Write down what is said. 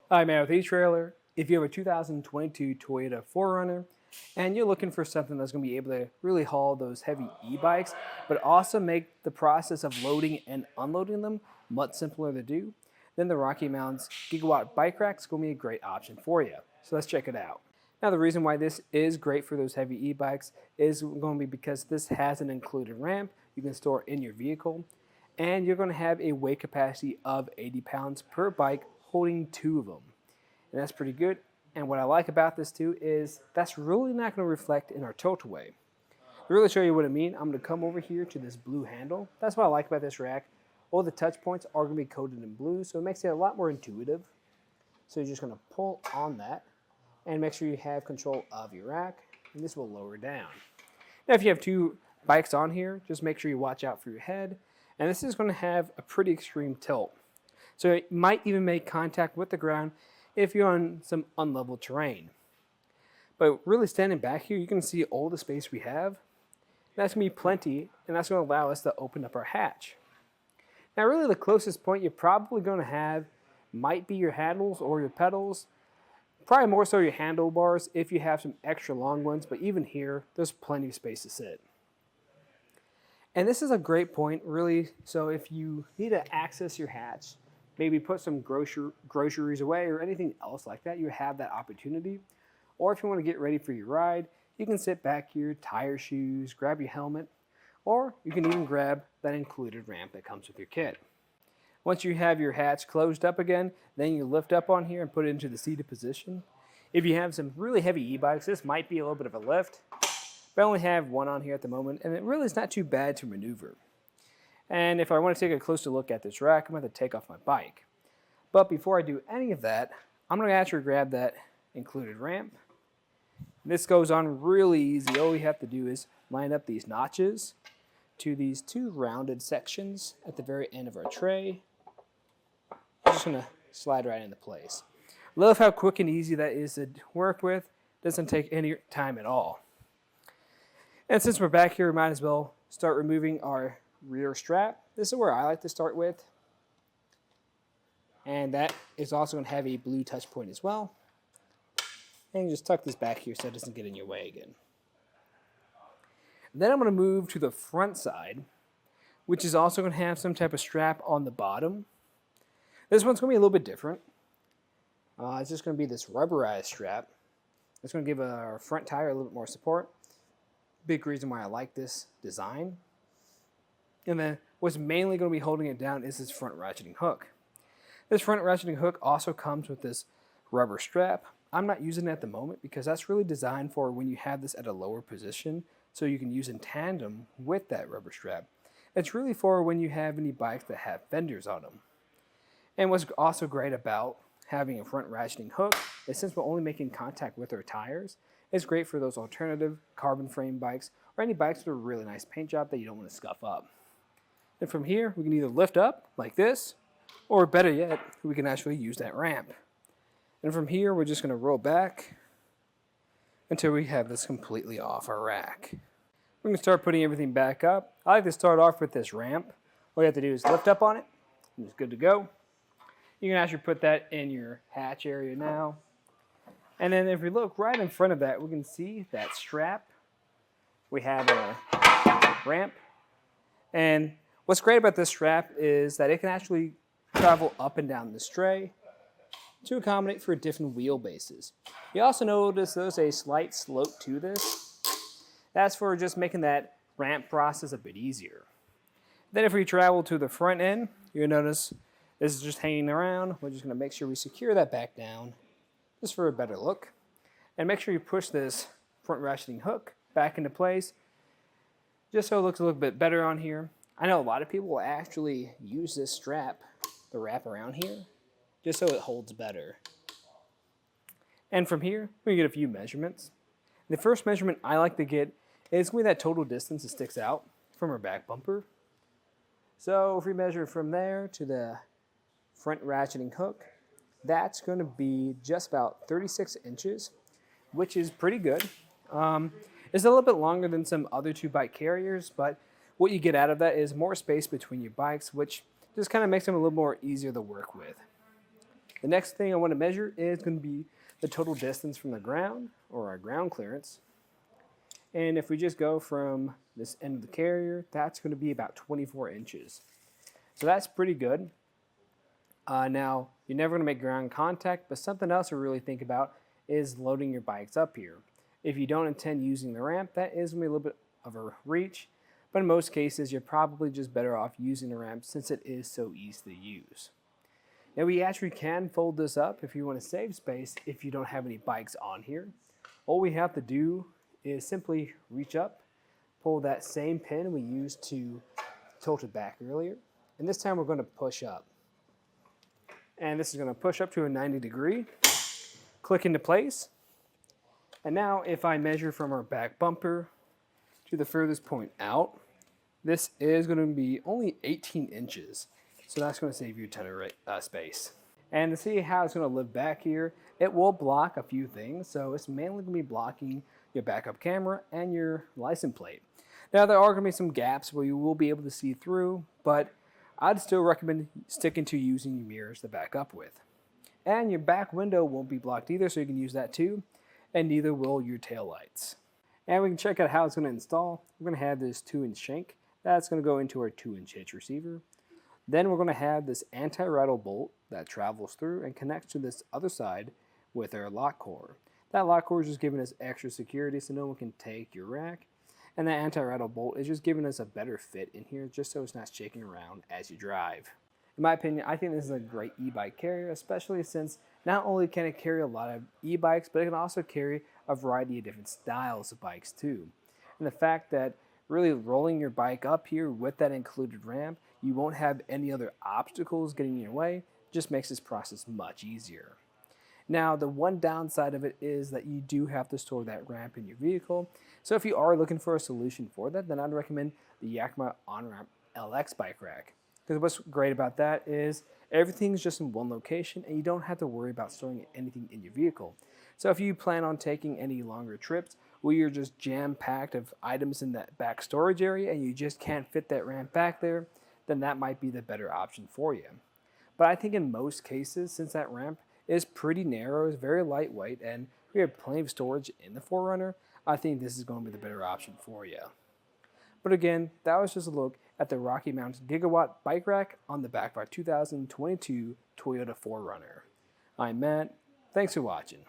I'm out with etrailer. If you have a 2022 Toyota 4Runner and you're looking for something that's going to be able to really haul those heavy e-bikes, but also make the process of loading and unloading them much simpler to do, then the RockyMounts GigaWatt Bike Rack is going to be a great option for you. So let's check it out. Now the reason why this is great for those heavy e-bikes is going to be because this has an included ramp you can store in your vehicle, and you're going to have a weight capacity of 80 pounds per bike holding 2 of them. And that's pretty good. And what I like about this too is that's really not going to reflect in our tilt-away. To really show you what I mean, I'm going to come over here to this blue handle. That's what I like about this rack. All the touch points are going to be coated in blue, so it makes it a lot more intuitive. So you're just going to pull on that and make sure you have control of your rack, and this will lower down. Now if you have 2 bikes on here, just make sure you watch out for your head, and this is going to have a pretty extreme tilt. So it might even make contact with the ground if you're on some unlevel terrain. But really standing back here, you can see all the space we have. That's going to be plenty, and that's going to allow us to open up our hatch. Now really the closest point you're probably going to have might be your handles or your pedals. Probably more so your handlebars if you have some extra long ones, but even here, there's plenty of space to sit. And this is a great point, really, so if you need to access your hatch, maybe put some groceries away or anything else like that, you have that opportunity. Or if you want to get ready for your ride, you can sit back here, tie your shoes, grab your helmet, or you can even grab that included ramp that comes with your kit. Once you have your hatch closed up again, then you lift up on here and put it into the seated position. If you have some really heavy e-bikes, this might be a little bit of a lift, but I only have one on here at the moment, and it really is not too bad to maneuver. And if I want to take a closer look at this rack, I'm going to take off my bike. But before I do any of that, I'm going to actually grab that included ramp. This goes on really easy. All we have to do is line up these notches to these 2 rounded sections at the very end of our tray. I'm just going to slide right into place. Love how quick and easy that is to work with. Doesn't take any time at all. And since we're back here, we might as well start removing our rear strap. This is where I like to start with. And that is also going to have a blue touch point as well. And you just tuck this back here so it doesn't get in your way again. Then I'm going to move to the front side, which is also going to have some type of strap on the bottom. This one's going to be a little bit different. It's just going to be this rubberized strap. It's going to give our front tire a little bit more support. Big reason why I like this design. And then what's mainly going to be holding it down is this front ratcheting hook. This front ratcheting hook also comes with this rubber strap. I'm not using it at the moment because that's really designed for when you have this at a lower position, so you can use in tandem with that rubber strap. It's really for when you have any bikes that have fenders on them. And what's also great about having a front ratcheting hook is since we're only making contact with our tires, it's great for those alternative carbon frame bikes or any bikes with a really nice paint job that you don't want to scuff up. And from here, we can either lift up like this, or better yet, we can actually use that ramp. And from here, we're just going to roll back until we have this completely off our rack. We're going to start putting everything back up. I like to start off with this ramp. All you have to do is lift up on it, and it's good to go. You can actually put that in your hatch area now. And then if we look right in front of that, we can see that strap. We have a ramp. And what's great about this strap is that it can actually travel up and down this tray to accommodate for different wheelbases. You also notice there's a slight slope to this. That's for just making that ramp process a bit easier. Then if we travel to the front end, you'll notice this is just hanging around. We're just going to make sure we secure that back down just for a better look. And make sure you push this front ratcheting hook back into place just so it looks a little bit better on here. I know a lot of people will actually use this strap to wrap around here just so it holds better. And from here, we get a few measurements. The first measurement I like to get is going to be that total distance that sticks out from our back bumper. So if we measure from there to the front ratcheting hook, that's going to be just about 36 inches, which is pretty good. It's a little bit longer than some other 2-bike carriers, but what you get out of that is more space between your bikes, which just kind of makes them a little more easier to work with. The next thing I want to measure is going to be the total distance from the ground, or our ground clearance. And if we just go from this end of the carrier, that's going to be about 24 inches. So that's pretty good. Now, you're never going to make ground contact, but something else to really think about is loading your bikes up here. If you don't intend using the ramp, that is going to be a little bit of a reach, but in most cases, you're probably just better off using the ramp since it is so easy to use. Now, we actually can fold this up if you want to save space if you don't have any bikes on here. All we have to do is simply reach up, pull that same pin we used to tilt it back earlier, and this time we're going to push up. And this is going to push up to a 90 degree, click into place, and now if I measure from our back bumper to the furthest point out, this is going to be only 18 inches. So that's going to save you a ton of space. And to see how it's going to live back here, it will block a few things. So it's mainly going to be blocking your backup camera and your license plate. Now there are going to be some gaps where you will be able to see through, but I'd still recommend sticking to using your mirrors to back up with. And your back window won't be blocked either, so you can use that too, and neither will your tail lights. And we can check out how it's going to install. We're going to have this 2-inch shank. That's going to go into our 2-inch hitch receiver. Then we're going to have this anti-rattle bolt that travels through and connects to this other side with our lock core. That lock core is just giving us extra security so no one can take your rack. And that anti-rattle bolt is just giving us a better fit in here just so it's not shaking around as you drive. In my opinion, I think this is a great e-bike carrier, especially since not only can it carry a lot of e-bikes, but it can also carry a variety of different styles of bikes too. And the fact that really rolling your bike up here with that included ramp, you won't have any other obstacles getting in your way, just makes this process much easier. Now, the one downside of it is that you do have to store that ramp in your vehicle. So if you are looking for a solution for that, then I'd recommend the Yakima On-Ramp LX Bike Rack. Because what's great about that is everything's just in one location and you don't have to worry about storing anything in your vehicle. So if you plan on taking any longer trips where you're just jam-packed of items in that back storage area and you just can't fit that ramp back there, then that might be the better option for you. But I think in most cases, since that ramp is pretty narrow, it's very lightweight, and we have plenty of storage in the 4Runner, I think this is going to be the better option for you. But again, that was just a look at the RockyMounts GigaWatt bike rack on the back of our 2022 Toyota 4Runner. I'm Matt. Thanks for watching.